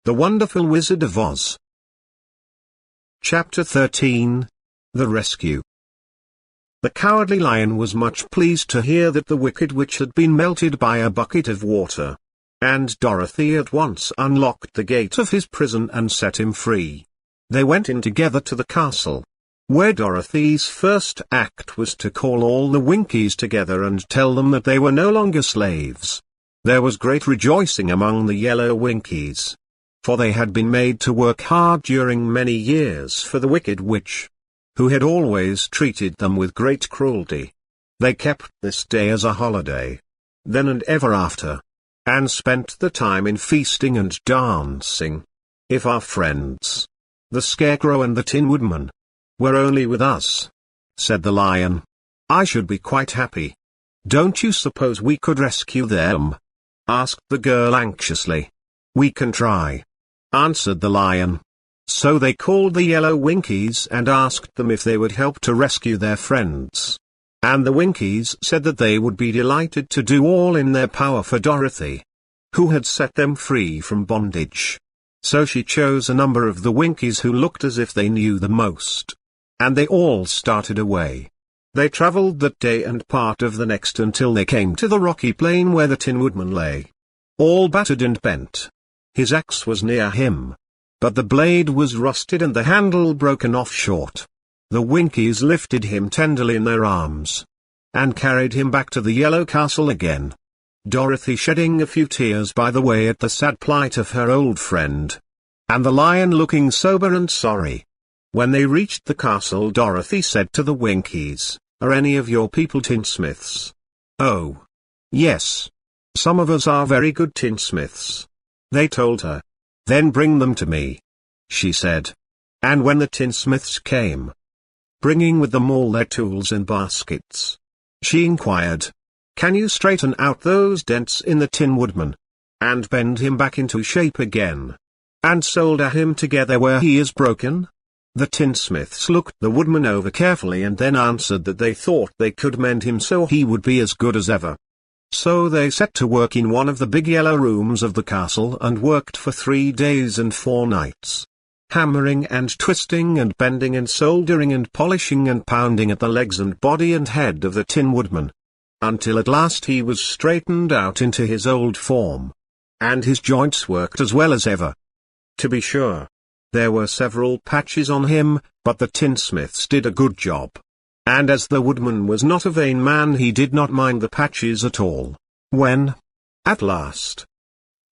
The Wonderful Wizard of Oz. Chapter 13. The Rescue. The Cowardly Lion was much pleased to hear that the Wicked Witch had been melted by a bucket of water. And Dorothy at once unlocked the gate of his prison and set him free. They went in together to the castle, where Dorothy's first act was to call all the Winkies together and tell them that they were no longer slaves. There was great rejoicing among the yellow Winkies, for they had been made to work hard during many years for the Wicked Witch, who had always treated them with great cruelty. They kept this day as a holiday, then and ever after, and spent the time in feasting and dancing. If our friends, the Scarecrow and the Tin Woodman, were only with us, said the Lion, I should be quite happy. Don't you suppose we could rescue them? Asked the girl anxiously. We can try, answered the Lion. So they called the yellow Winkies and asked them if they would help to rescue their friends. And the Winkies said that they would be delighted to do all in their power for Dorothy, who had set them free from bondage. So she chose a number of the Winkies who looked as if they knew the most. And they all started away. They traveled that day and part of the next until they came to the rocky plain where the Tin Woodman lay, all battered and bent. His axe was near him, but the blade was rusted and the handle broken off short. The Winkies lifted him tenderly in their arms, and carried him back to the yellow castle again, Dorothy shedding a few tears by the way at the sad plight of her old friend, and the Lion looking sober and sorry. When they reached the castle, Dorothy said to the Winkies, Are any of your people tinsmiths? Oh, yes. Some of us are very good tinsmiths, they told her. Then bring them to me, she said. And when the tinsmiths came, bringing with them all their tools and baskets, she inquired, Can you straighten out those dents in the Tin Woodman, and bend him back into shape again, and solder him together where he is broken? The tinsmiths looked the Woodman over carefully and then answered that they thought they could mend him so he would be as good as ever. So they set to work in one of the big yellow rooms of the castle and worked for 3 days and 4 nights, hammering and twisting and bending and soldering and polishing and pounding at the legs and body and head of the Tin Woodman, until at last he was straightened out into his old form, and his joints worked as well as ever. To be sure, there were several patches on him, but the tinsmiths did a good job. And as the Woodman was not a vain man, he did not mind the patches at all. When, at last,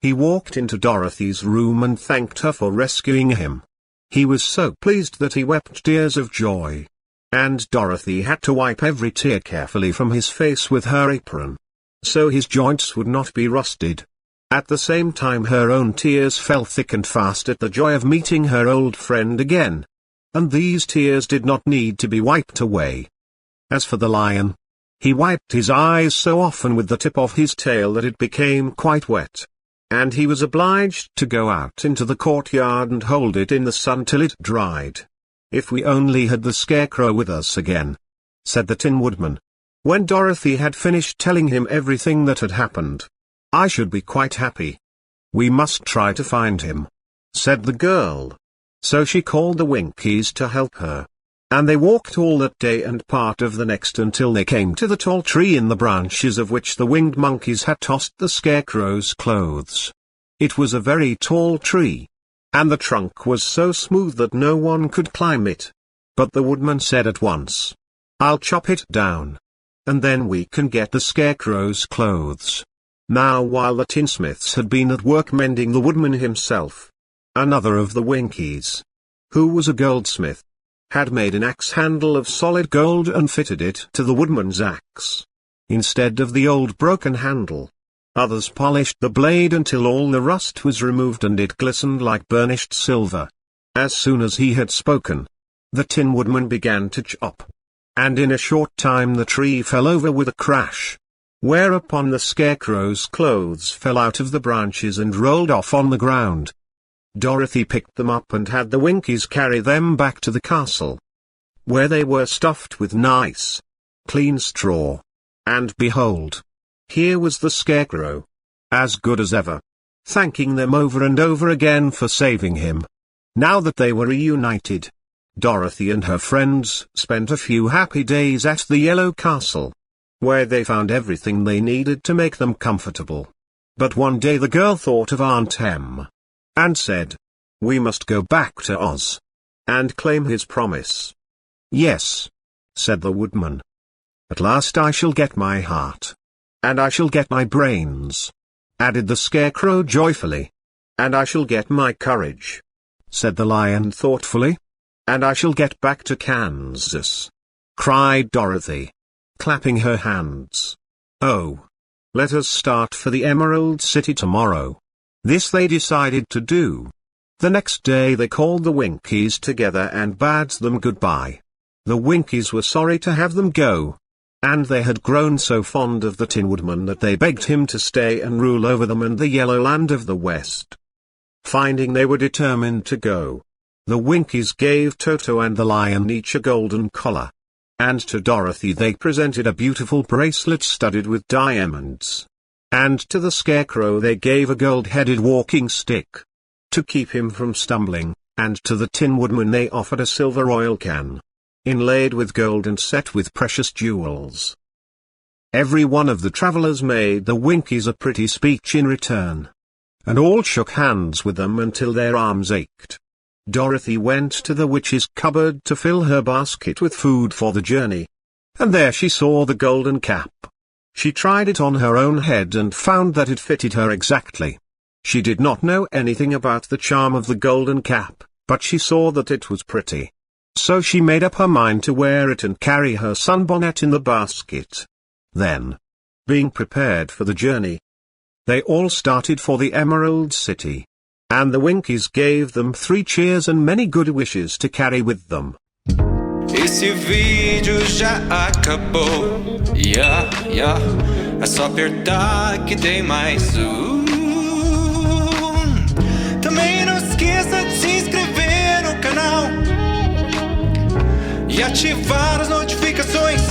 he walked into Dorothy's room and thanked her for rescuing him, he was so pleased that he wept tears of joy. And Dorothy had to wipe every tear carefully from his face with her apron, so his joints would not be rusted. At the same time her own tears fell thick and fast at the joy of meeting her old friend again. And these tears did not need to be wiped away. As for the Lion, he wiped his eyes so often with the tip of his tail that it became quite wet. And he was obliged to go out into the courtyard and hold it in the sun till it dried. If we only had the Scarecrow with us again, said the Tin Woodman, when Dorothy had finished telling him everything that had happened. I should be quite happy. We must try to find him, said the girl. So she called the Winkies to help her. And they walked all that day and part of the next until they came to the tall tree in the branches of which the winged monkeys had tossed the Scarecrow's clothes. It was a very tall tree, and the trunk was so smooth that no one could climb it. But the Woodman said at once, I'll chop it down, and then we can get the Scarecrow's clothes. Now while the tinsmiths had been at work mending the Woodman himself, another of the Winkies, who was a goldsmith, had made an axe handle of solid gold and fitted it to the Woodman's axe, instead of the old broken handle. Others polished the blade until all the rust was removed and it glistened like burnished silver. As soon as he had spoken, the Tin Woodman began to chop, and in a short time the tree fell over with a crash, whereupon the Scarecrow's clothes fell out of the branches and rolled off on the ground. Dorothy picked them up and had the Winkies carry them back to the castle, where they were stuffed with nice, clean straw. And behold, here was the Scarecrow, as good as ever. thanking them over and over again for saving him. Now that they were reunited, Dorothy and her friends spent a few happy days at the Yellow Castle, where they found everything they needed to make them comfortable. But one day the girl thought of Aunt Em, and said, "We must go back to Oz, and claim his promise." "Yes," said the woodman. "At last I shall get my heart. And I shall get my brains," added the Scarecrow joyfully. "And I shall get my courage," said the Lion thoughtfully. "And I shall get back to Kansas," cried Dorothy, clapping her hands. "Oh, let us start for the Emerald City tomorrow." This they decided to do. The next day they called the Winkies together and bade them goodbye. The Winkies were sorry to have them go, and they had grown so fond of the Tin Woodman that they begged him to stay and rule over them and the Yellow Land of the West. Finding they were determined to go, the Winkies gave Toto and the Lion each a golden collar. And to Dorothy they presented a beautiful bracelet studded with diamonds. And to the Scarecrow they gave a gold-headed walking stick, to keep him from stumbling, and to the Tin Woodman they offered a silver oil can, inlaid with gold and set with precious jewels. Every one of the travelers made the Winkies a pretty speech in return, and all shook hands with them until their arms ached. Dorothy went to the witch's cupboard to fill her basket with food for the journey, and there she saw the golden cap. She tried it on her own head and found that it fitted her exactly. She did not know anything about the charm of the golden cap, but she saw that it was pretty. So she made up her mind to wear it and carry her sunbonnet in the basket. Then, being prepared for the journey, they all started for the Emerald City. And the Winkies gave them 3 cheers and many good wishes to carry with them. Esse vídeo já acabou. É só apertar que tem mais Também não esqueça de se inscrever no canal e ativar as notificações.